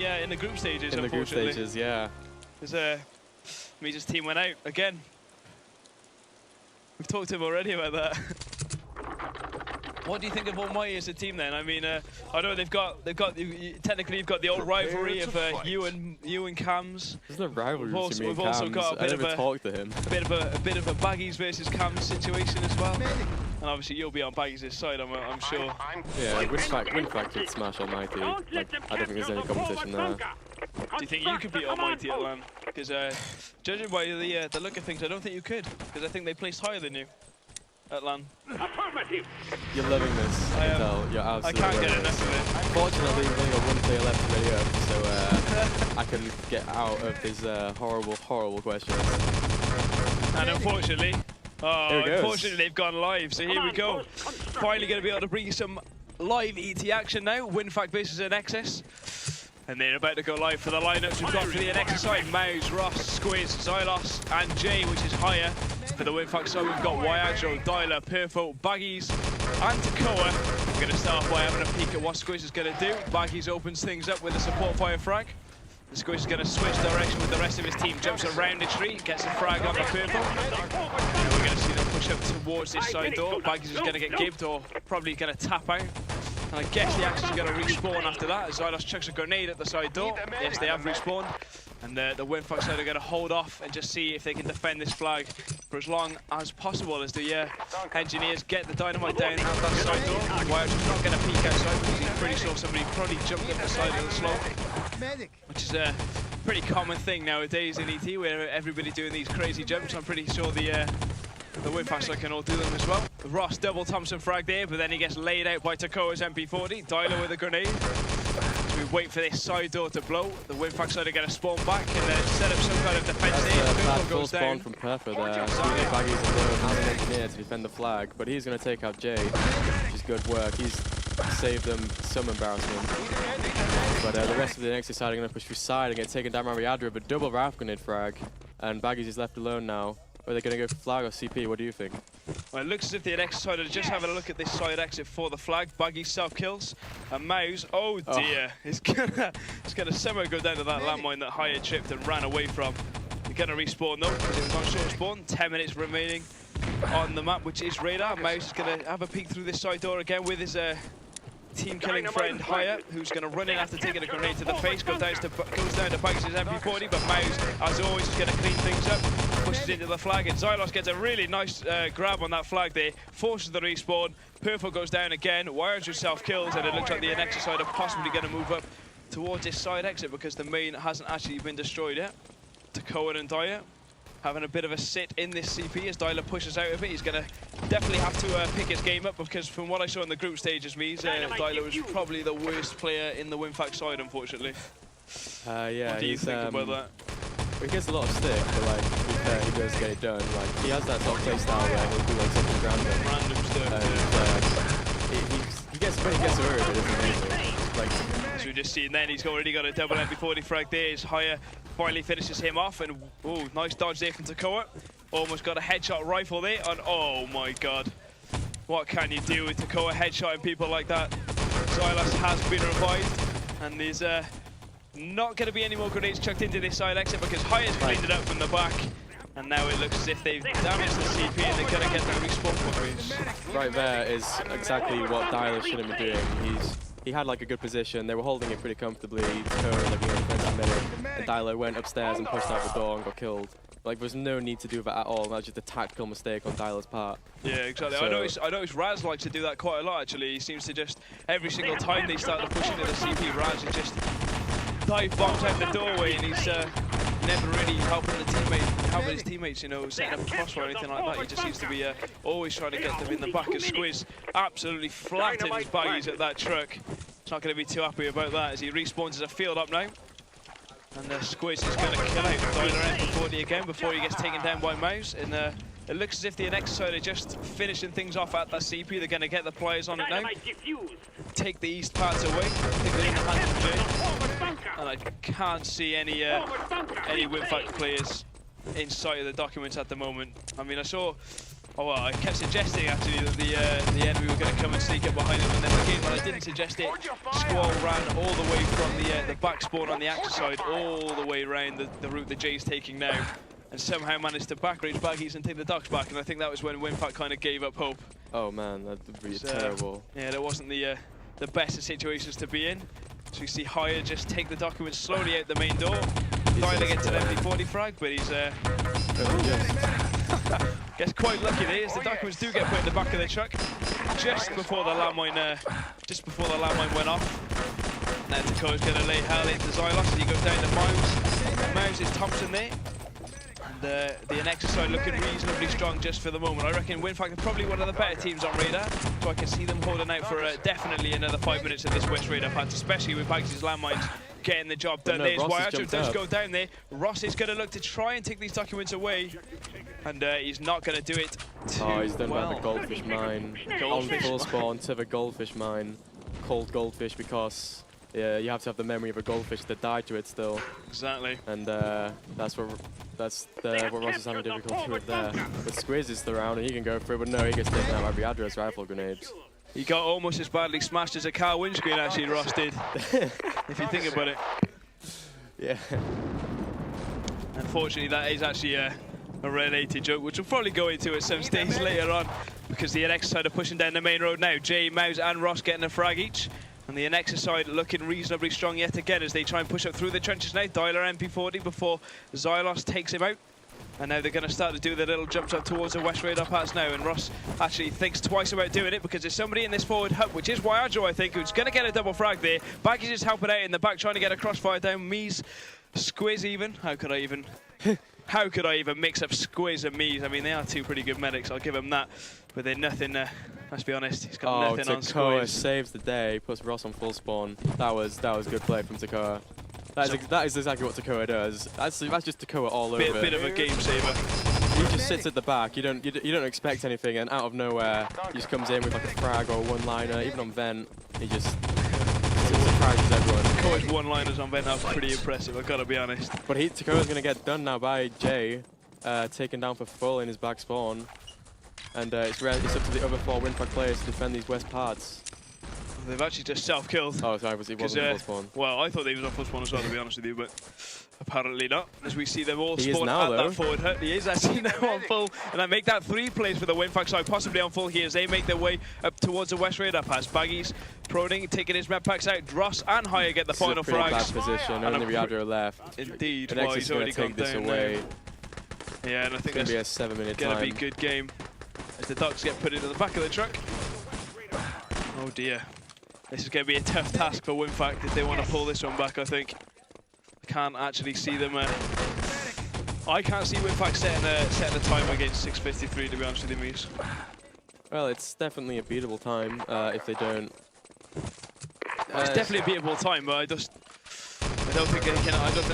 Yeah, in the group stages, in the group stages, yeah. Because Meja's team went out again. We've talked to him already about that. What do you think of Almighty as a team then? I mean, I know technically you've got the old rivalry of you and Cams. There's no rivalry between me and Cams. We've also got a bit of a talk to him. A bit of a Baggies versus Cams situation as well. And obviously you'll be on Baggies' side, I'm sure. Yeah, WinFact could smash Almighty. Like, I don't think there's any competition there. Do you think you could beat Almighty at LAN? Because judging by the look of things, I don't think you could. Because I think they placed higher than you at LAN. You're loving this, I can tell. You're absolutely I can't get enough of it. Fortunately, we've only got one player left ready up, so I can get out of these horrible questions. And unfortunately, they've gone live, so here we go. Finally going to be able to bring you some live ET action now. WinFact versus an Nexus. And they're about to go live for the lineups we've got for the NXS side. Mouse, Ross, Squiz, Xylos, and Jay, which is higher. For the WinFact side, we've got Wyadro, Dyler, Perfo, Baggies, and Takoa. We're going to start off by having a peek at what Squiz is going to do. Baggies opens things up with a support fire frag. The Squiz is going to switch direction with the rest of his team. Jumps around the tree, gets a frag on the Perfo. And we're going to see them push up towards this side door. Baggies is going to get gibbed or probably going to tap out. And I guess the Axis are going to respawn after that, as Xylos chucks a grenade at the side door. Yes, they have respawned. And the WinFact side are going to hold off and just see if they can defend this flag for as long as possible as the engineers get the dynamite down at that side door. Wyadro's not going to peek outside because he's pretty sure somebody probably jumped up the side of the slope. Which is a pretty common thing nowadays in ET, where everybody's doing these crazy jumps. I'm pretty sure the WinFact side can all do them as well. Ross double Thompson frag there, but then he gets laid out by Takoa's MP40. Dyler with a grenade. So we wait for this side door to blow. The WinFact side are going to spawn back and then set up some kind of defense there. Bad full spawn from Perfo there. Baggies alone has an engineer to defend the flag, but he's going to take out Jay, which is good work. He's saved them some embarrassment. But the rest of the NXS side are going to push through side and get taken down by Wyadro, but double Ralph grenade frag. And Baggies is left alone now. Are they going to go for flag or CP? What do you think? Well, it looks as if the NXS side are just having a look at this side exit for the flag. Baggy self-kills. And Mouse, oh dear, he's gonna somehow go down to that landmine that Haya tripped and ran away from. They're going to respawn though, because it's on short spawn. 10 minutes remaining on the map, which is radar. Mouse is going to have a peek through this side door again with his team-killing friend Haya, who's going to run in after taking a grenade to the face. Goes down to Baggies' MP40, but Mouse, as always, is going to clean things up. Pushes into the flag, and Xylos gets a really nice grab on that flag there. Forces the respawn. Perfo goes down again. Wyadro self-kills, and it looks like the NXS side are possibly going to move up towards this side exit because the main hasn't actually been destroyed yet. Takoa and Dyler having a bit of a sit in this CP as Dyler pushes out of it. He's going to definitely have to pick his game up because from what I saw in the group stages, Dyler was probably the worst player in the WinFact side, unfortunately. Yeah, what do you think about that? He gets a lot of stick, but like, to be fair, he does get it done. Like, he has that sort of play style where he'll do like something random stuff. He gets away with it, doesn't he? Like, as we just seen then, he's already got a double MP40 frag there. His Haya finally finishes him off, and oh, nice dodge there from Takoa. Almost got a headshot rifle there, and oh my god. What can you do with Takoa headshotting people like that? Xylos has been revived, and there's not going to be any more grenades chucked into this side exit because Haya's cleaned it up from the back. And now it looks as if they've damaged the CP and they're going to get the respawn points. Right there is exactly what Dyler shouldn't be doing. He had like a good position, they were holding it pretty comfortably, and Dyler went upstairs and pushed out the door and got killed. Like, there's no need to do that at all. That's just a tactical mistake on Dyler's part. Yeah, exactly. So, I noticed Raz likes to do that quite a lot, actually. He seems to just, every single time they start to push into the CP, Raz is just dive bombs out the doorway, and he's never really helping his teammates, you know, setting up a crossfire or anything like that. He just seems to be always trying to get them in the back. As Squiz absolutely flattened his Baggies at that truck. He's not going to be too happy about that as he respawns as a field up now. And Squiz is going to kill out Dyler MP40 again before he gets taken down by Mouse. And it looks as if the NXS side are just finishing things off at that CP. They're going to get the players on it now. Take the east parts away. Take it in the hands of Jay. And I can't see any WinFact players in sight of the documents at the moment. I mean, I saw Oh, well, I kept suggesting actually that the enemy were going to come and sneak up behind him, and then again, when I didn't suggest it, Squall ran all the way from the back spawn on the Axis side, all the way around the route that Jay's taking now, and somehow managed to backreach Baggies and take the ducks back, and I think that was when Winfact kind of gave up hope. Oh man, that would be terrible. Yeah, that wasn't the best of situations to be in. So you see Haya just take the documents slowly out the main door, dialing into an MD40 frag, but he's gets quite lucky there as the documents do get put in the back of the truck just before the landmine went off. Now Takoa's going to lay hell into Xylos as he goes down to Miles. Miles is Thompson there. And the NX side looking reasonably strong just for the moment. I reckon Winfact are probably one of the better teams on radar, so I can see them holding out for definitely another 5 minutes of this West radar patch, especially with Baggs' landmines getting the job done. There's Wyacho does go down there. Ross is going to look to try and take these documents away, and he's not going to do it too well. Oh, he's done by the goldfish mine. On full spawn to the goldfish mine. Cold goldfish, because you have to have the memory of a goldfish that died to it still. Exactly. And that's what Ross is having difficulty with there. But Squiz is around and he can go through, but no, he gets taken out by the address rifle grenades. He got almost as badly smashed as a car windscreen, actually, Ross did, if you think about it. Yeah. Unfortunately, that is actually a related joke, which we'll probably go into at some stage later on, because the NX side are pushing down the main road now. Jay, Mouse and Ross getting a frag each. And the NX side looking reasonably strong yet again as they try and push up through the trenches now. Dialer MP40 before Xylos takes him out. And now they're going to start to do their little jumps up towards the West radar pass now. And Ross actually thinks twice about doing it because there's somebody in this forward hub, which is Wyajo, I think, who's going to get a double frag there. Baggies is helping out in the back, trying to get a crossfire down. Mies, Squiz even. How could I even mix up Squiz and Mies? I mean, they are two pretty good medics, I'll give them that. But they're nothing, let's be honest, he's got nothing on Squiz. Saves the day, puts Ross on full spawn. That was good play from Takoa. That is exactly what Takoa does. That's just Takoa all over. Bit of a game saver. He just sits at the back. You don't expect anything, and out of nowhere, he just comes in with like a frag or a one-liner. Even on vent, he just surprises everyone. Takoa's one-liners on vent are pretty impressive, I've got to be honest. But Takoa's going to get done now by Jay, taken down for full in his back spawn, and it's up to the other 4 Winfact players to defend these west parts. They've actually just self-killed. Oh, sorry, he wasn't on full spawn. Well, I thought he was on full spawn as well, to be honest with you, but apparently not. As we see them all spawn at that forward hut. He is actually now on full, and I make that 3 plays for the Winfact side, possibly on full here as they make their way up towards the West radar pass. Baggies proning, taking his med packs out. Dross and Haya get the final frags. Bad position, only Riadro left. Indeed, well, he's already gone down away. Yeah, and I think that's going to be a 7-minute time. Going to be a good game as the ducks get put into the back of the truck. Oh dear. This is going to be a tough task for Winfact if they want to pull this one back, I think. I can't actually see them... I can't see Winfact setting a time against 6:53, to be honest with you, Mies. Well, it's definitely a beatable time if they don't... It's definitely a beatable time, but I don't think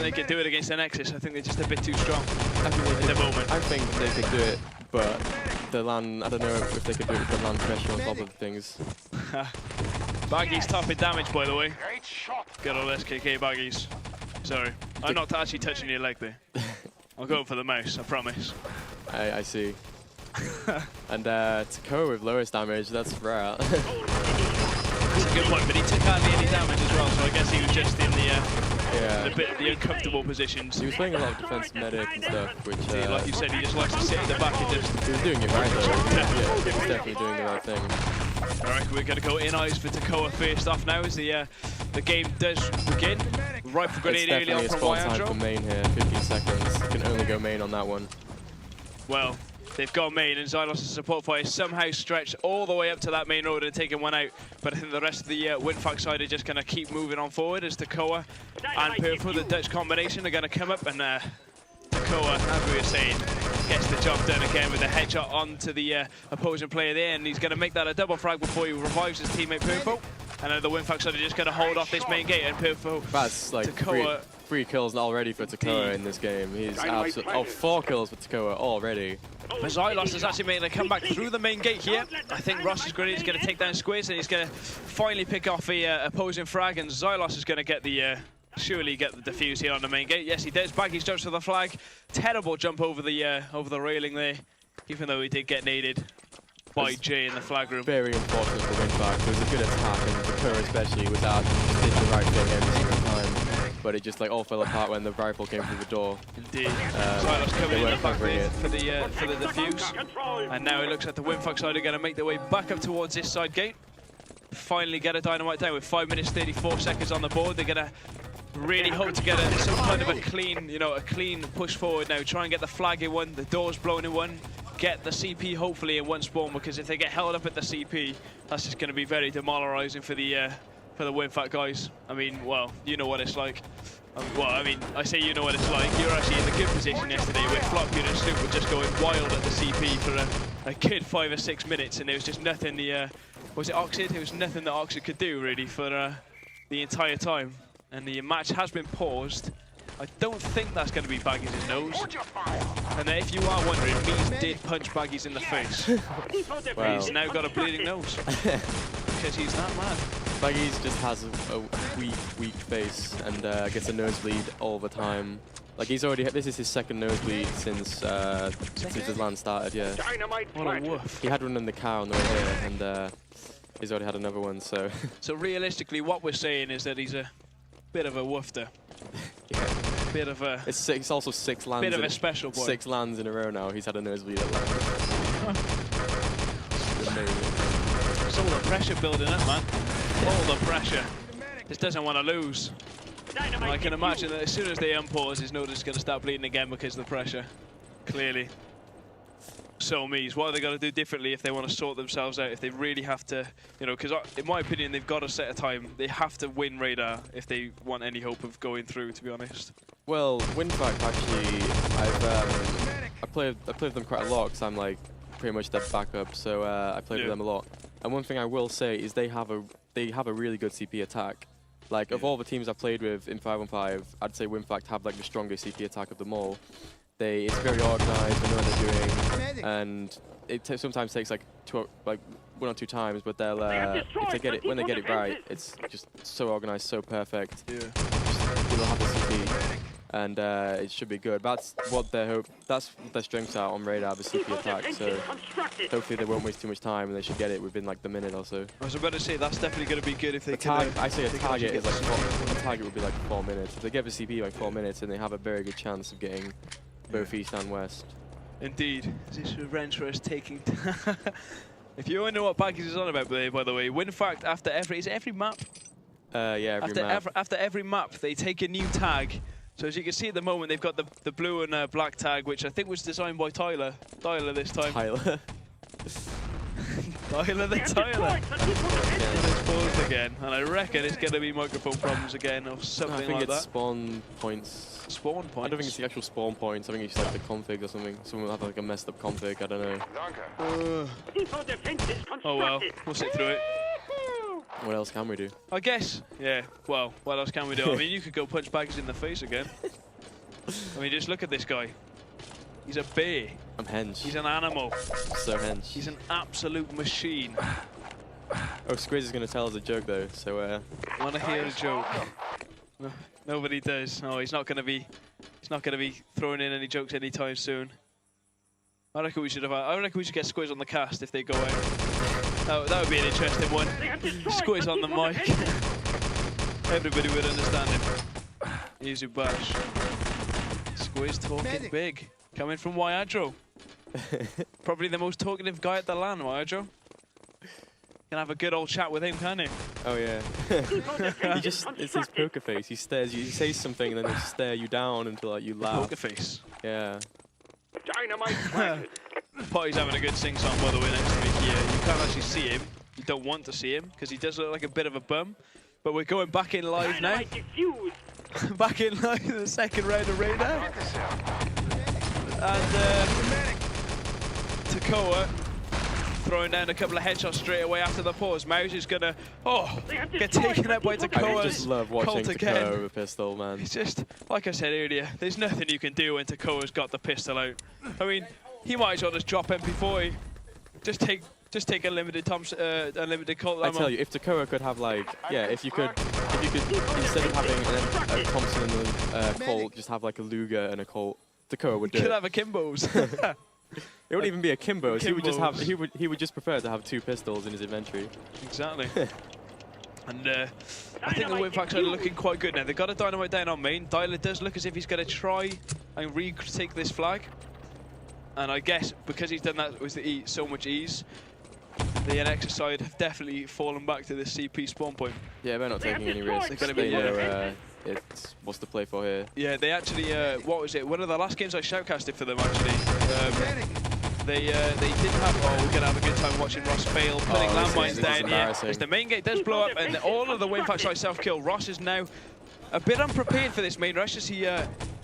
they can do it against an Nexus. I think they're just a bit too strong at the moment. I think they could do it, but the land... I don't know if they could do it with the land pressure on top of things. Baggies top in damage, by the way. Good old SKK Baggies. Sorry, I'm not actually touching your leg there. I'll go for the mouse, I promise. I see. And Takoa with lowest damage, that's rare. That's a good point, but he took hardly any damage as well, so I guess he was just in the uncomfortable positions. He was playing a lot of defense medic and stuff, which... like you said, he just likes to sit in the back and just... He was doing it right though. Yeah, he was definitely doing the right thing. Alright, we're going to go in eyes for Takoa first off now as the game does begin. Rifle grenade early on from Wyajo. It's time for main here, 15 seconds. You can only go main on that one. Well, they've got main and Xylos' support fire somehow stretched all the way up to that main road and taken one out. But I think the rest of the Winfact side are just going to keep moving on forward as Takoa and Purple, the Dutch combination, are going to come up and Takoa, as we were saying, gets the job done again with a headshot onto the opposing player there, and he's going to make that a double frag before he revives his teammate Purple. And then the Winfact side are just going to hold off this main gate, and Purple... That's like Takoa, three kills already for Takoa in this game. He's absolutely... Oh, 4 kills for Takoa already. Xylos is actually making a comeback through the main gate here. I think Ross's grenade is going to take down Squiz, and he's going to finally pick off the opposing frag, and Xylos is going to get the... surely get the defuse here on the main gate. Yes, he does. Baggies jumps for the flag. Terrible jump over the railing there. even though he did get naded by Jay in the flag room. Very unfortunate for Winfact. It was a good attack, and Takura especially was out, did the right thing every single time. But it just like all fell apart when the rifle came through the door. Indeed. Silas coming in the back mid for the defuse. And now it looks like the Winfact side are going to make their way back up towards this side gate. Finally get a dynamite down with 5 minutes 34 seconds on the board. They're going to really hope to get some kind of a clean, a clean push forward now. Try and get the flag in one, the doors blown in one. Get the CP hopefully in one spawn, because if they get held up at the CP, that's just going to be very demoralizing for the Winfact guys. I mean, well, you know what it's like. Well, I mean, I say you know what it's like. You're actually in a good position yesterday where Floppy and Snoop were just going wild at the CP for a good 5 or 6 minutes, and there was just nothing was it Oxid? There was nothing that Oxid could do really for the entire time. And the match has been paused. I don't think that's going to be Baggies' nose. And if you are wondering, Mees did punch Baggies in the face. Well, he's now got a bleeding nose. Because he's that mad. Baggies just has a weak face and gets a nosebleed all the time. Like this is his second nosebleed since his LAN started, yeah. What a woof. He had one in the car on the way here, and he's already had another one, so. So realistically, what we're saying is that he's a bit of a woofter. Yeah. Bit of a. It's also 6 LANs. Bit of a special boy. 6 LANs in a row now. He's had a nosebleed at LAN. It's all the pressure building up, man. All the pressure. Just doesn't want to lose. I can imagine that as soon as they unpause, his nose is going to start bleeding again because of the pressure. Clearly. So Mees, what are they going to do differently if they want to sort themselves out? If they really have to, because in my opinion, they've got to set a time. They have to win radar if they want any hope of going through, to be honest. Well, Winfact actually, I played with them quite a lot because I'm like pretty much their backup, so I played with them a lot. And one thing I will say is they have a really good CP attack. Like of all the teams I've played with in 5-on-5, I'd say Winfact have like the strongest CP attack of them all. It's very organized, they know what they're doing, and it sometimes takes like 1 or 2 times, but they'll if they get it when they get it right, it's just so organized, so perfect. Yeah. They'll have the CP, and it should be good. That's what their strengths are on radar, the CP attack. So hopefully they won't waste too much time, and they should get it within like the minute or so. I was about to say that's definitely going to be good if they can. I say a target is like a target would be like 4 minutes. If they get the CP like 4 minutes, then they have a very good chance of getting both East and West. Indeed. This revenge for us taking. If you wonder what Baggies is on about, by the way, Winfact after every map. Yeah, every map. After every map, they take a new tag. So as you can see at the moment, they've got the blue and black tag, which I think was designed by Tyler this time. Tyler. Tyler the Tyler. It's paused again, and I reckon it's going to be microphone problems again or something like that. I think it's spawn points. Spawn points? I don't think it's the actual spawn points. I think it's like the config or something. Someone will have like a messed up config. I don't know. Oh well, we'll sit through it. What else can we do? I guess, yeah. Well, what else can we do? I mean, you could go punch Baggies in the face again. I mean, just look at this guy. He's a bear. I'm hench. He's an animal. So hench. He's an absolute machine. Oh, Squiz is going to tell us a joke though, so I want to hear a joke. No, nobody does. No, he's not going to be throwing in any jokes anytime soon. I reckon we should get Squiz on the cast if they go out. That would be an interesting one. Squiz on the mic. Everybody would understand him. Easy bash. Squiz talking big. Coming from Wyadro. Probably the most talkative guy at the LAN, Wyadro. Can have a good old chat with him, can he? Oh yeah. It's his poker face. He stares you. He says something and then he'll stare you down until like, you laugh. Poker face. Yeah. Dynamite. Potty's having a good sing-song, by the way, next to me here. You can't actually see him. You don't want to see him because he does look like a bit of a bum. But we're going back in live now. Back in live in the second round of Radar. And Takoa throwing down a couple of headshots straight away after the pause. Mouse is gonna get taken out by Takoa. I just love watching Takoa with a pistol, man. It's just like I said earlier. There's nothing you can do when Takoa's got the pistol out. I mean, he might as well just drop MP40. Just take a limited Colt ammo. I tell you, if Takoa could have like, if you could instead of having a Thompson and a Colt, just have like a Luger and a Colt. Takoa would do it. Could have a Kimbo's. It wouldn't even be a Kimbo. He would just have. Kimbos. He would just prefer to have 2 pistols in his inventory. Exactly. And I think the Winfax are looking quite good now. They've got a dynamite down on main. Dyla does look as if he's going to try and retake this flag. And I guess because he's done that with so much ease, the NX side have definitely fallen back to the CP spawn point. Yeah, they're not taking any risks. They're going to be it's what's the play for here. Yeah, they actually, what was it? One of the last games I shoutcasted for them, actually. They didn't have, we're going to have a good time watching Ross fail, putting landmines down here. As the main gate does blow up, and all of the Winfax side self-kill. Ross is now a bit unprepared for this main rush as he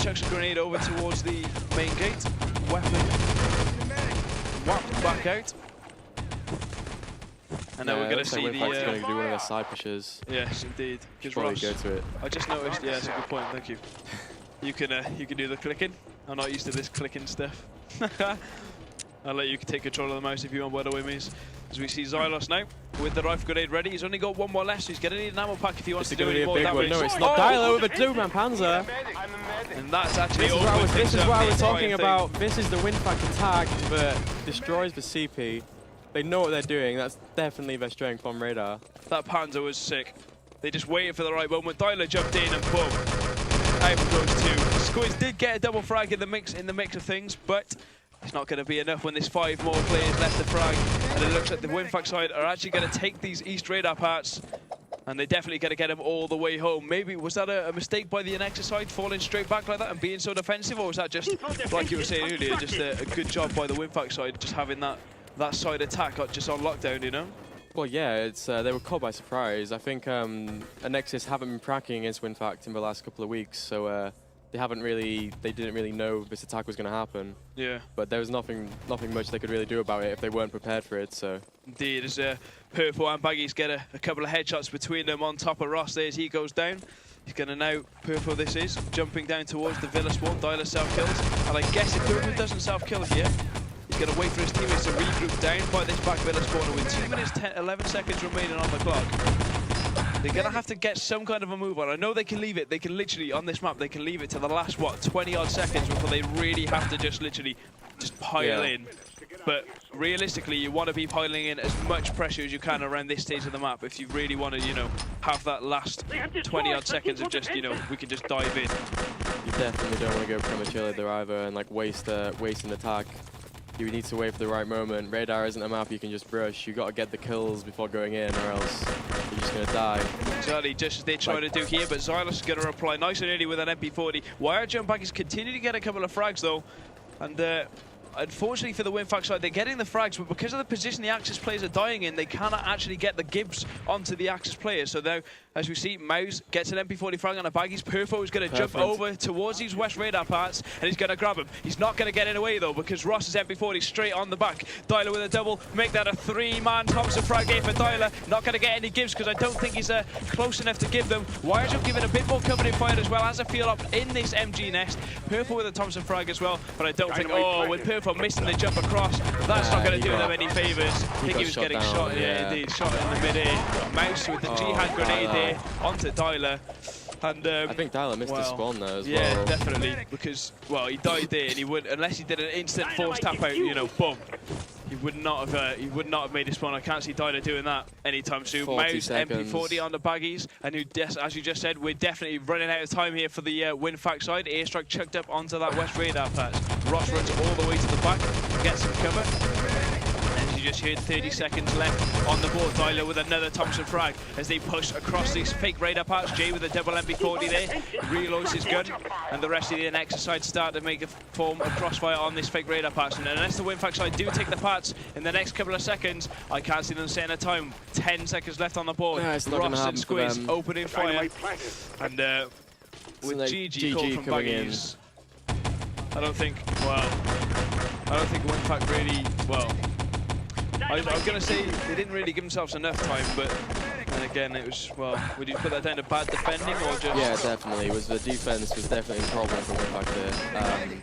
chucks a grenade over towards the main gate. Weapon whapped back out. And now we're going to see the... Winfax going to do one of their side pushes. Yes, indeed. Probably go to it. I just noticed, yeah, that's a good point, thank you. You can do the clicking. I'm not used to this clicking stuff. I'll let you take control of the mouse if you want, by the way, Maze. As we see Xylos now with the rifle grenade ready. He's only got 1 more left, so he's going to need an ammo pack if he wants to do any more damage. No, it's not Dylo with a 2-man Panzer. And that's actually this is what I was talking about. This is the Winfax attack that destroys the CP. They know what they're doing. That's definitely their strength on radar. That Panzer was sick. They just waited for the right moment. Dyla jumped in and boom. Out goes 2. Squiz did get a double frag in the mix of things, but it's not going to be enough when there's 5 more players left to frag. And it looks like the Winfax side are actually going to take these East radar parts. And they're definitely going to get them all the way home. Maybe, was that a mistake by the Nexus side, falling straight back like that and being so defensive? Or was that just, like you were saying earlier, just a good job by the Winfax side, just having that side attack just on lockdown, you know? Well, yeah, it's they were caught by surprise. I think Nexus haven't been practicing against Winfax in the last couple of weeks, so they didn't really know this attack was going to happen. Yeah. But there was nothing much they could really do about it if they weren't prepared for it. So. Indeed, as Purple and Baggies get a couple of headshots between them on top of Ross there as he goes down. He's going to now, Purple this is, jumping down towards the Villa spawn. Dyla self-kills. And I guess if Purple doesn't self-kill here, he's going to wait for his teammates to regroup down by this back Villa spawner with 2 minutes, 11 seconds remaining on the clock. They're going to have to get some kind of a move on. I know they can leave it. They can literally, on this map, they can leave it to the last, 20-odd seconds before they really have to just pile in. But realistically, you want to be piling in as much pressure as you can around this stage of the map if you really want to, have that last 20-odd seconds of just, we can just dive in. You definitely don't want to go prematurely there either and waste an attack. You need to wait for the right moment. Radar isn't a map you can just brush. You got to get the kills before going in, or else you're just going to die. Exactly, just as they try to do here, but Xylos is going to reply nice and early with an MP40. Wire jump back is continuing to get a couple of frags though, and unfortunately for the Winfax side, they're getting the frags, but because of the position the Axis players are dying in, they cannot actually get the Gibbs onto the Axis players. So now, as we see, Mouse gets an MP40 frag on a Baggies. Perfo is going to jump over towards these West radar parts, and he's going to grab him. He's not going to get in away though, because Ross's MP40 straight on the back. Dyla with a double, make that a 3-man Thompson frag game for Dyla. Not going to get any Gibbs, because I don't think he's close enough to give them. Wirejump giving a bit more covering fire as well as a feel up in this MG nest. Perfo with a Thompson frag as well, but I don't think, with Perfo missing the jump across, that's not going to do them any favours. I think he was getting shot, indeed, shot in the mid-air. Mouse with the Jihad grenade there onto Dyla. And I think Dyla missed the spawn there as well. Yeah, definitely, because, he died there, and he would, unless he did an instant force tap out, boom. He would not have made a spawn. I can't see Dyla doing that anytime soon. Mouse MP40 on the Baggies, and as you just said, we're definitely running out of time here for the Winfax side. Airstrike chucked up onto that West radar patch. Ross runs all the way to the back, gets some cover. As you just heard, 30 seconds left on the board. Dyla with another Thompson frag as they push across these fake radar parts. Jay with a double MP40 there, reloads his gun, and the rest of the Nexus side start to make a form of crossfire on this fake radar parts. And unless the Winfax side do take the parts in the next couple of seconds, I can't see them setting a time. 10 seconds left on the board. Yeah, Ross and Squiz opening fire, and with GG call from Baggies. I don't think Winfax really, I was going to say they didn't really give themselves enough time, but then again, it was, would you put that down to bad defending or just... Yeah, definitely. The defense was definitely a problem for Winfax there.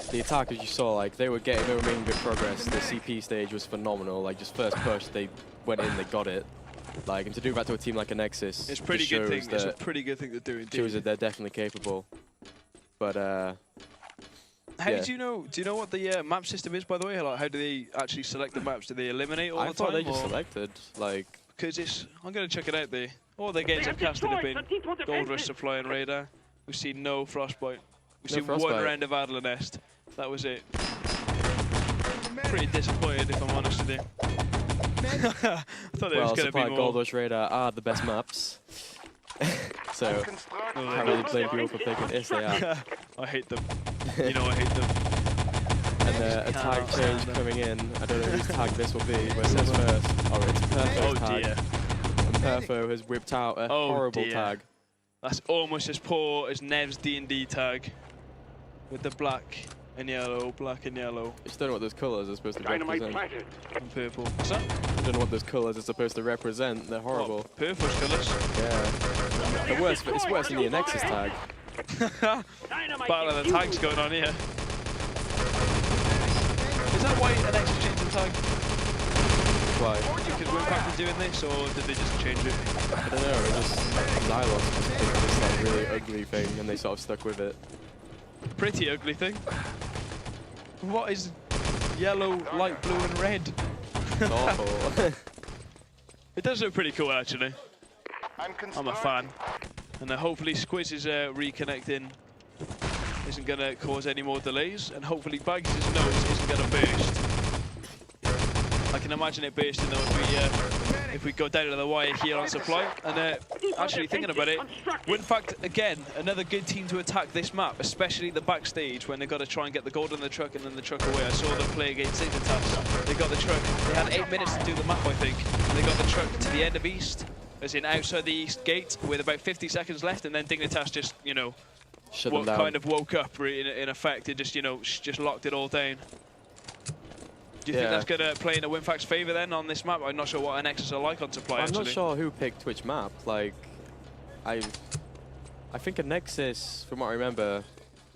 The attack, as you saw, they were making good progress. The CP stage was phenomenal. Just first push, they went in, they got it. And to do that to a team like a Nexus, it's pretty good thing. It's a pretty good thing to do. Indeed. Shows that they're definitely capable. But How do you know? Do you know what the map system is, by the way? Like, how do they actually select the maps? Do they eliminate all the time? I thought they just selected, like... Because it's... I'm going to check it out there. All the games I've casted have been Gold Rush, Supply and Radar. We've seen no Frostbite. We've seen one round of Adler Nest. That was it. Pretty disappointed, if I'm honest with you. I thought there was going to be more. Gold Rush, Radar are the best maps. So, can't really blame people for picking this. They are. I hate them. You know I hate them. And a tag change coming in. I don't know whose tag this will be, but it says first. Oh, it's Perfe's tag. Dear. And Perfo has whipped out a horrible tag. That's almost as poor as Nev's D&D tag. With the black and yellow, black and yellow. I just don't know what those colours are supposed to represent. And purple. What's that? I don't know what those colours are supposed to represent. They're horrible. Purple's colours. Yeah. It's worse than the Nexus tag. Battle of the tags going on here. Is that why an Nexus changed the tag? Why? Because we're back to doing this, or did they just change it? I don't know. It just Xylos just picked this like really ugly thing, and they sort of stuck with it. Pretty ugly thing. What is yellow, light blue, and red? It's awful. It does look pretty cool, actually. I'm a fan. And hopefully Squiz' reconnecting isn't going to cause any more delays, and hopefully Baggs' nose isn't going to burst. I can imagine it bursting though if we go down to the wire here on supply. And actually thinking about it, Winfact again, another good team to attack this map, especially the backstage when they got to try and get the gold in the truck and then the truck away. I saw them play against Dignitas. They got the truck. They had 8 minutes to do the map, I think. And they got the truck to the end of East, as in outside the East gate, with about 50 seconds left, and then Dignitas just, you know, kind of woke up in effect. It just, you know, just locked it all down. Do you think that's going to play in the Winfact's favour then on this map? I'm not sure what an Nexus are like on supply. I'm not sure who picked which map. Like, I think a Nexus, from what I remember,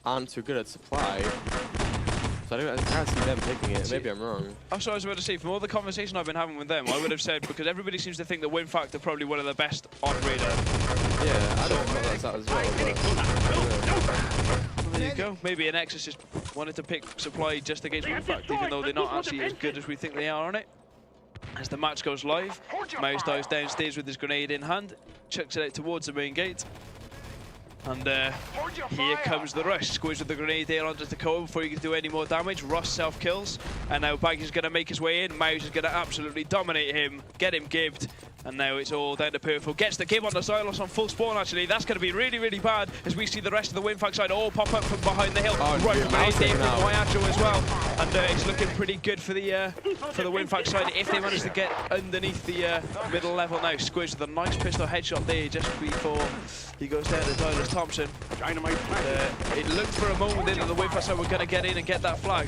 aren't too good at supply. So I can't see them picking it. Maybe I'm wrong. That's what I was about to say. From all the conversation I've been having with them, I would have said, because everybody seems to think that Winfact are probably one of the best on radar. Yeah, I don't know that's that as well. Well, there you go. Maybe an Nexus just wanted to pick supply just against Winfact, even though they're not actually as good as we think they are on it. As the match goes live, Mouse dives downstairs with his grenade in hand, chucks it out towards the main gate. And here comes the rush. Squiz with the grenade there onto Takoa before he can do any more damage. Ross self-kills. And now Baggy is going to make his way in. Mouse is going to absolutely dominate him, get him gibbed. And now it's all down to Purple. Gets the gib on the Xylos on full spawn, actually. That's going to be really, really bad as we see the rest of the Winfact side all pop up from behind the hill. Right, grenade there from Waiacho as well. And it's looking pretty good for the Winfact side if they manage to get underneath the middle level now. Squiz with a nice pistol headshot there just before he goes down to Dylas Thompson. It looked for a moment there that the Winfact side were going to get in and get that flag.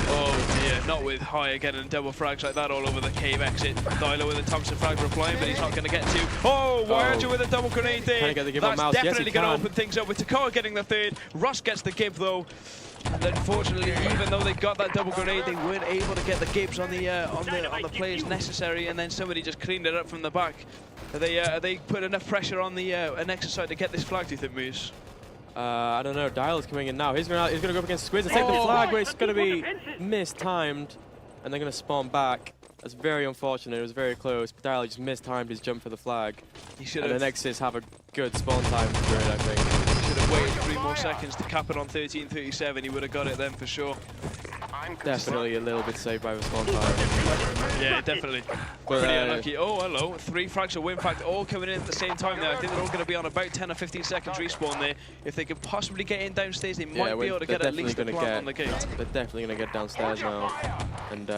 Oh dear, not with High again and double frags like that all over the cave exit. Dylo with a Thompson frag replying, but he's not going to get to. Oh, Waiacho with a double grenade there. That's definitely going to open things up with Takoa getting the third. Russ gets the gib though. And unfortunately, even though they got that double grenade, they weren't able to get the gibs on the players necessary, and then somebody just cleaned it up from the back. Are they put enough pressure on the Nexus side to get this flag, do you think, Moose? I don't know. Dial is coming in now. He's going to go up against Squiz and take the flag, but it's going to be mistimed, and they're going to spawn back. That's very unfortunate. It was very close. But Dial just mistimed his jump for the flag. He should have. And the Nexus have a good spawn time for it, I think. He should have waited 3 more seconds to cap it on 13:37. He would have got it then for sure. Definitely a little bit saved by respawn time. Yeah, definitely. But pretty unlucky. Oh, hello. 3 frags of Winfact all coming in at the same time there. I think they're all going to be on about 10 or 15 seconds respawn there. If they could possibly get in downstairs, they might be able to get at least a plant on the gate. They're definitely going to get downstairs now and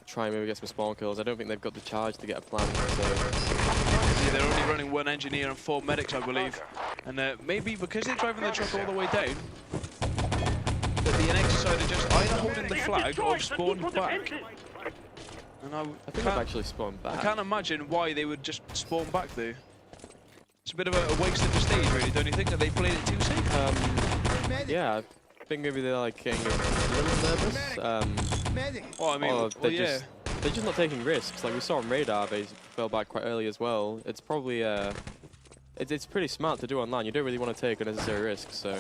try and maybe get some spawn kills. I don't think they've got the charge to get a plant. So. Yeah, they're only running 1 engineer and 4 medics, I believe. And maybe because they're driving the truck all the way down, that the NX side are just either holding the flag or spawned back. And I think they've actually spawned back. I can't imagine why they would just spawn back there. It's a bit of a waste of the stage, really, don't you think? That they played it too safe? Yeah, I think maybe they're like getting a little nervous. Well, I mean, they're just not taking risks. Like we saw on radar, they fell back quite early as well. It's probably it's pretty smart to do online. You don't really want to take unnecessary risks, so.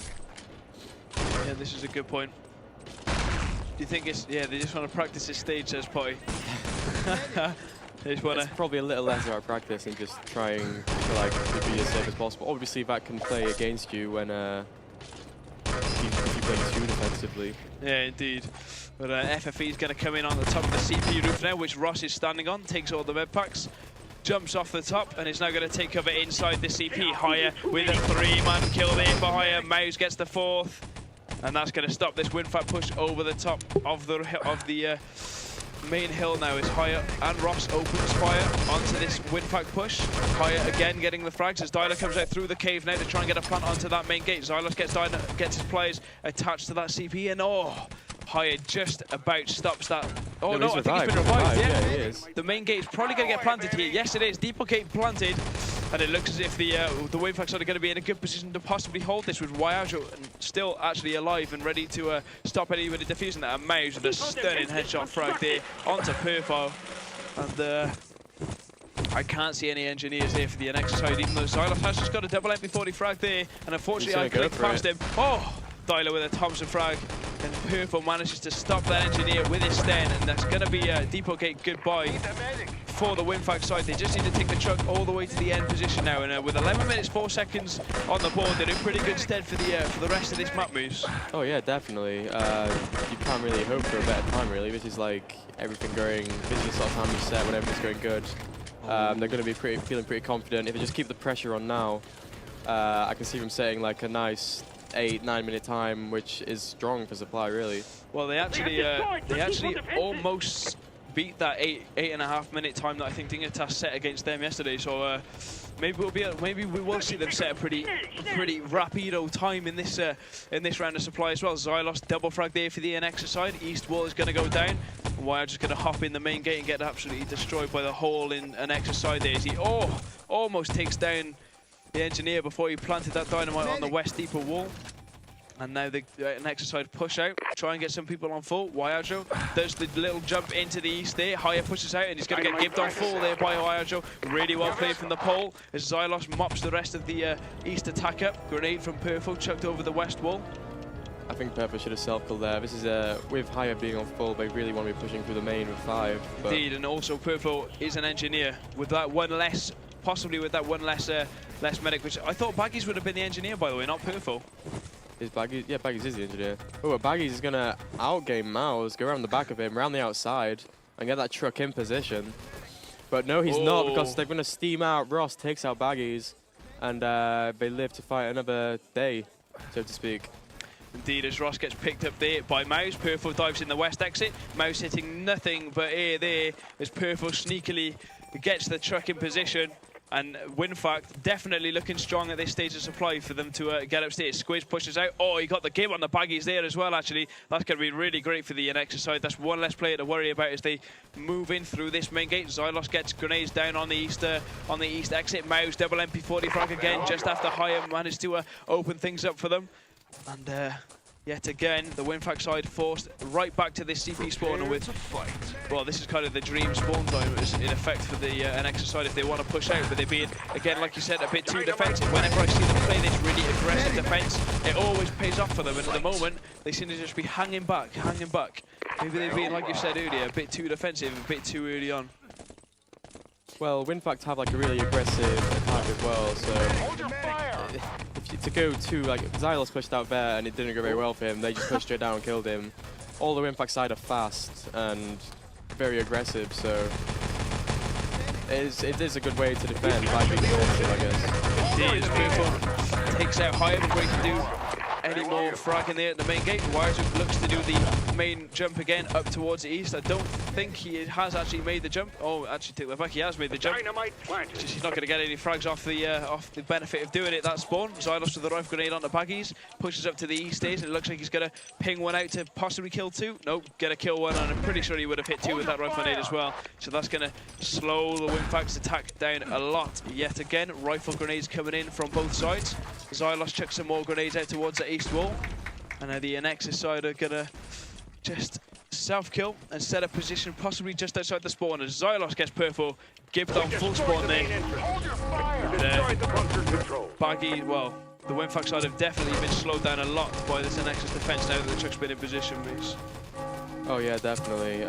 Yeah, this is a good point. Do you think it's, yeah, they just want to practice this stage, says Potty. It's probably a little less about practice and just trying to be as safe as possible. Obviously, that can play against you when if you play too defensively. Yeah, indeed. But FFE is going to come in on the top of the CP roof now, which Ross is standing on, takes all the med packs, jumps off the top, and is now going to take cover inside the CP. Higher with a 3-man kill there for Higher. Mouse gets the 4th, and that's going to stop this WinFat push over the top of the main hill now. Is Higher and Ross opens fire onto this WinFat push. Higher again getting the frags as Dyla comes out through the cave now to try and get a plant onto that main gate. Xylos gets his players attached to that CP, and Higher just about stops that. Oh no, I think he's been revived, yeah. He is. The main gate is probably going to get planted here. Yes, it is. Depot gate planted, and it looks as if the WinFax are going to be in a good position to possibly hold this, with Wyajo still actually alive and ready to stop anybody defusing that. And Mouse with a stunning headshot frag there onto Perfo. And I can't see any engineers there for the NX side, even though Xylos has just got a double MP40 frag there, and unfortunately I clicked past him. Dyla with a Thompson frag, and Perfo manages to stop that engineer with his sten, and that's going to be a Depot Gate goodbye for the WinFax side. They just need to take the truck all the way to the end position now, and with 11 minutes 4 seconds on the board, they're in pretty good stead for the rest of this map, Moose. Oh yeah, definitely. You can't really hope for a better time, really. This is like everything going. This is the sort of time you set when everything's going good. They're going to be feeling pretty confident. If they just keep the pressure on now, I can see them setting like a nice 8-9 minute time, which is strong for Supply, really. Well, they actually almost beat that 8.5 minute time that I think Dingatas set against them yesterday. So maybe we will see them set a pretty rapido time in this round of Supply as well. Xylos double frag there for the NX side. East wall is going to go down. Wire just going to hop in the main gate and get absolutely destroyed by the hole in NX side there. As he almost takes down the engineer before he planted that dynamite on the West Depot wall. And now the next side push out, try and get some people on full. Wyajo does the little jump into the east there. Higher pushes out, and he's going to get gibbed on full there by Wyajo. Really well played from the pole as Xylos mops the rest of the east attack up. Grenade from Perfo chucked over the west wall. I think Perfo should have self-killed there. This is with Higher being on full, they really want to be pushing through the main with 5. But indeed, and also Perfo is an engineer with that one less, possibly with that one less medic, which I thought Baggies would have been the engineer, by the way, not Perfo. Is Baggies? Yeah, Baggies is the engineer. Oh, but Baggies is going to outgame Mouse, go around the back of him, around the outside, and get that truck in position. But no, he's not, because they're going to steam out. Ross takes out Baggies, and they live to fight another day, so to speak. Indeed, as Ross gets picked up there by Mouse. Perfo dives in the west exit. Mouse hitting nothing but air there as Perfo sneakily gets the truck in position. And WinFact definitely looking strong at this stage of Supply for them to get upstairs. Squiz pushes out. Oh, he got the game on the Baggies there as well, actually. That's going to be really great for the NX side. That's one less player to worry about as they move in through this main gate. Xylos gets grenades down on the east exit. Mouse double MP40 frag again just after Higher managed to open things up for them. And yet again, the WinFact side forced right back to this CP spawner with, well, this is kind of the dream spawn time in effect for the NX side if they want to push out, but they're being, again, like you said, a bit too defensive. Whenever I see them play this really aggressive defense, it always pays off for them, and at the moment, they seem to just be hanging back. Maybe they're being, like you said earlier, a bit too defensive, a bit too early on. Well, WinFact have like a really aggressive attack as well, so to go to, like, Xylos pushed out there and it didn't go very well for him. They just pushed straight down and killed him. All the WinFact side are fast and very aggressive, so it is a good way to defend by being defensive, I guess. Indeed, it's Perfo takes out Higher before he can do any more fragging there at the main gate. Wyajo looks to do the main jump again up towards the east. I don't think he has actually made the jump. Oh, actually take that back, he has made the jump. Just he's not going to get any frags off the benefit of doing it, that spawn. Xylos with the rifle grenade on the Baggies, pushes up to the east stage, and it looks like he's going to ping one out to possibly kill 2. Nope, get a kill 1, and I'm pretty sure he would have hit 2 with that rifle grenade as well. So that's going to slow the WinFact's attack down a lot. Yet again, rifle grenades coming in from both sides. Xylos chucks some more grenades out towards the east wall. And now the NX side are going to just self-kill and set a position possibly just outside the spawn. As Xylos gets Perfo, gibbed on full spawn there. Baggy, well, the Winfax side have definitely been slowed down a lot by this Nexus defense now that the truck's been in position, Reese. Oh yeah, definitely.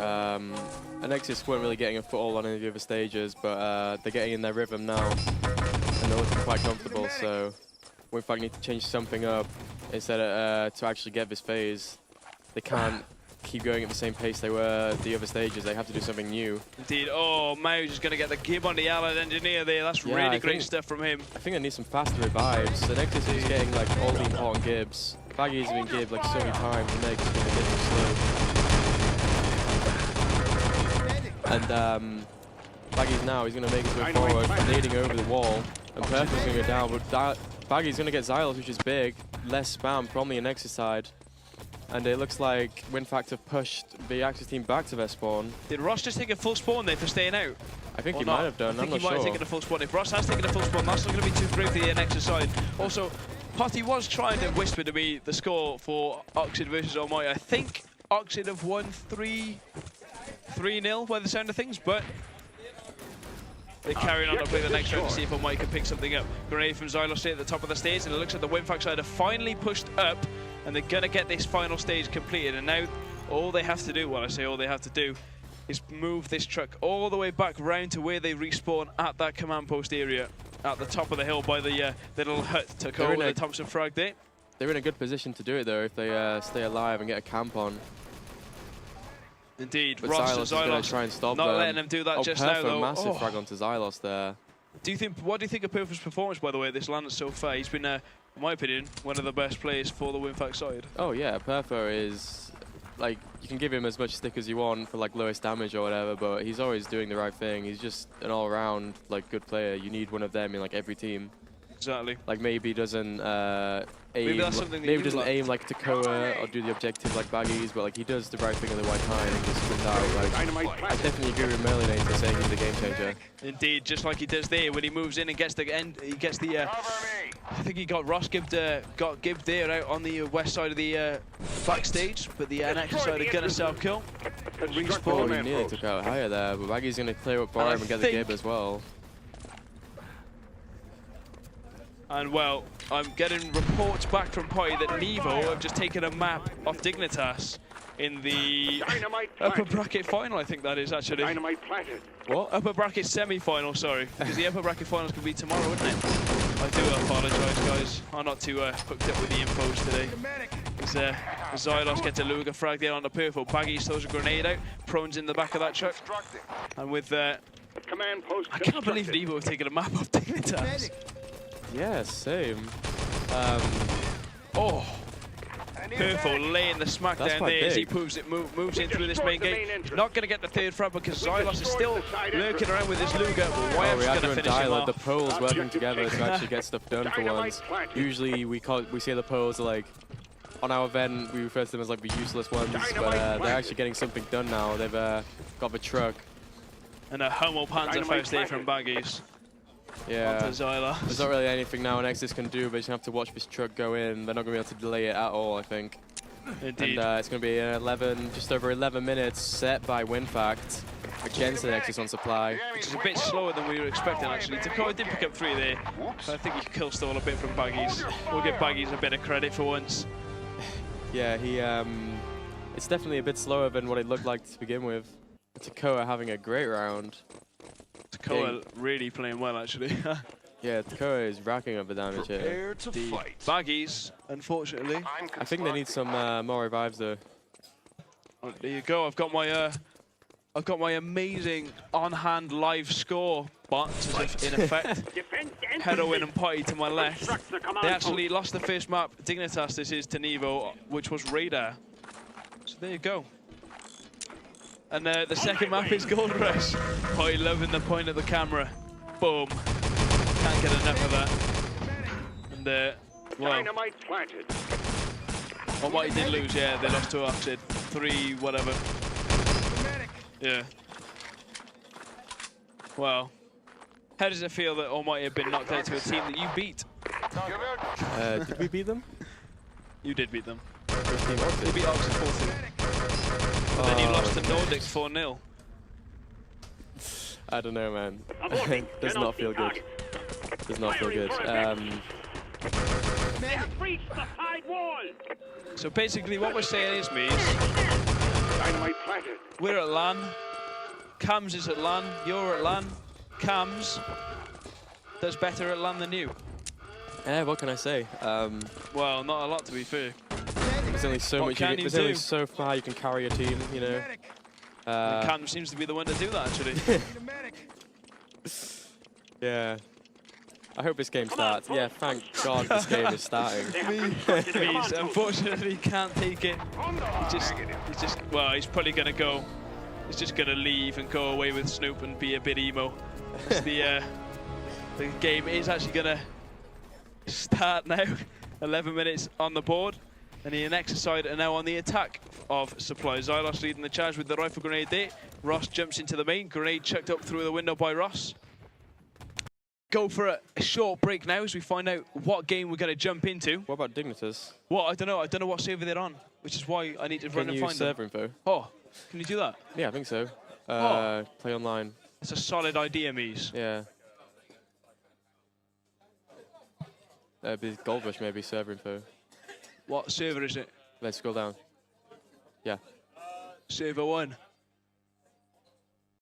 Nexus weren't really getting a foothold on any of the other stages, but they're getting in their rhythm now, and they're looking quite comfortable. So Winfax need to change something up instead of to actually get this phase. They can't keep going at the same pace they were the other stages. They have to do something new. Indeed. Oh, Mau's just going to get the gib on the allied engineer there. That's really great stuff from him. I think they need some faster revives. So Nexus is getting like all the important gibs. Baggy's been gibbed like so many times, and they're just going to get them slow. And Baggy's now, he's going to make his way forward, nading over the wall, and Perfect's going to go down. But Baggy's going to get Xylos, which is big. Less spam from the Nexus side. And it looks like Winfax have pushed the Axis team back to their spawn. Did Ross just take a full spawn there for staying out? I think he might have done, I'm not sure. I think he might have taken a full spawn. If Ross has taken a full spawn, that's not going to be too great for the Nexus side. Also, Potty was trying to whisper to me the score for Oxid versus Almighty. I think Oxid have won 3-0 by the sound of things, but they're carrying on to play the next round to see if Almighty can pick something up. Grenade from Xylos at the top of the stage, and it looks like the Winfax side have finally pushed up, and they're going to get this final stage completed. And now all they have to do, well, I say all they have to do, is move this truck all the way back round to where they respawn at that command post area at the top of the hill by the little hut to go with the Thompson frag there. They're in a good position to do it though if they stay alive and get a camp on. Indeed, but Ross Xylos and is going to try and stop not them. letting them do that just now though. Massive frag onto Xylos there. What do you think of Perfect's performance, by the way, this landed so far? He's been, in my opinion, one of the best players for the Winfax side. Oh yeah, Perfo is, like, you can give him as much stick as you want for like lowest damage or whatever, but he's always doing the right thing. He's just an all-around like good player. You need one of them in like every team. Exactly. Like maybe doesn't aim. Maybe that's something that doesn't aim like Takoa or do the objective like Baggies, but like he does the right thing at the right time and just comes out. Like, I definitely agree with Merlinator saying he's the game changer. Indeed, just like he does there when he moves in and gets the end. He gets the. I think he got Ross gibbed there out on the west side of the backstage, but the Nexus side are gonna self-kill. Respawn. Oh, he nearly took out higher there, but Baggy's gonna clear up Barham and get the gib as well. And well, I'm getting reports back from Pi that Nevo have just taken a map of Dignitas in the upper bracket final, I think that is actually. What? Upper bracket semi-final, sorry. Because the upper bracket finals could be tomorrow, wouldn't it? I do apologise, guys. I'm not too hooked up with the infos today. Xylos gets a Luger frag there on the Perfo. Baggy throws a grenade out. Prone's in the back of that truck. And with I can't believe Nevo have taken a map of Dignitas. Yeah, same. Perfo laying the smack down there as he moves in through this main gate. Not going to get the third frag because Xylos is still lurking around with his Luger. Wyap's going to finish him off. The poles working together to actually get stuff done for once. Usually we say the poles are like, on our event we refer to them as like the useless ones, but they're actually getting something done now. They've got the truck. And a Hummel Panzer Faust there from Baggies. Yeah, there's not really anything now Nexus can do, but you just have to watch this truck go in. They're not going to be able to delay it at all, I think. Indeed. And it's going to be just over 11 minutes set by Winfact against the Nexus on supply. Which is a bit slower than we were expecting, actually. Takoa did pick up 3 there, but I think he kill stole a bit from Baggies. We'll give Baggies a bit of credit for once. Yeah, it's definitely a bit slower than what it looked like to begin with. Takoa having a great round. Takoa really playing well, actually. Yeah, Takoa is racking up the damage here. The Baggies, unfortunately. I think they need some more revives though. Oh, there you go. I've got my amazing on-hand live score bots in effect. Heroin and Potty to my left. They actually lost the first map. Dignitas, this is to Nevo, which was Radar. So there you go. And the second map is Gold Rush. Potty loving the point of the camera. Boom. Can't get enough of that. And well, Almighty did lose, yeah. They lost to Oxid. 3 whatever. Yeah. Well, how does it feel that Almighty have been knocked out to a team that you beat? Did we beat them? You did beat them. You beat Oxid 4-2. But then you lost to Nordics 4-0. I don't know, man. Does not feel good. Does not feel good. They have breached the side wall. So basically what we're saying is, Mies, Dynamite planted. we're at LAN, Cams is at LAN, you're at LAN, Cams does better at LAN than you. Yeah, what can I say? Well, not a lot to be fair. There's only so What much. can you There's do? only so far you can carry a team, you know. Cam seems to be the one to do that, actually. Yeah. I hope this game starts. Yeah, thank God this game is starting. Mies, unfortunately, can't take it. Well, he's probably going to go. He's just going to leave and go away with Snoop and be a bit emo. The game is actually going to start now. 11 minutes on the board. And the Nexus side are now on the attack of Supply. Xylos leading the charge with the rifle grenade there. Ross jumps into the main. Grenade chucked up through the window by Ross. Go for a short break now as we find out what game we're going to jump into. What about Dignitas? Well, I don't know. I don't know what server they're on, which is why I need to run and find them. Server info? Oh, can you do that? Yeah, I think so. Play online. That's a solid idea, Mies. Yeah. Gold Rush maybe, server info. What server is it? Let's scroll down. Yeah. Server 1.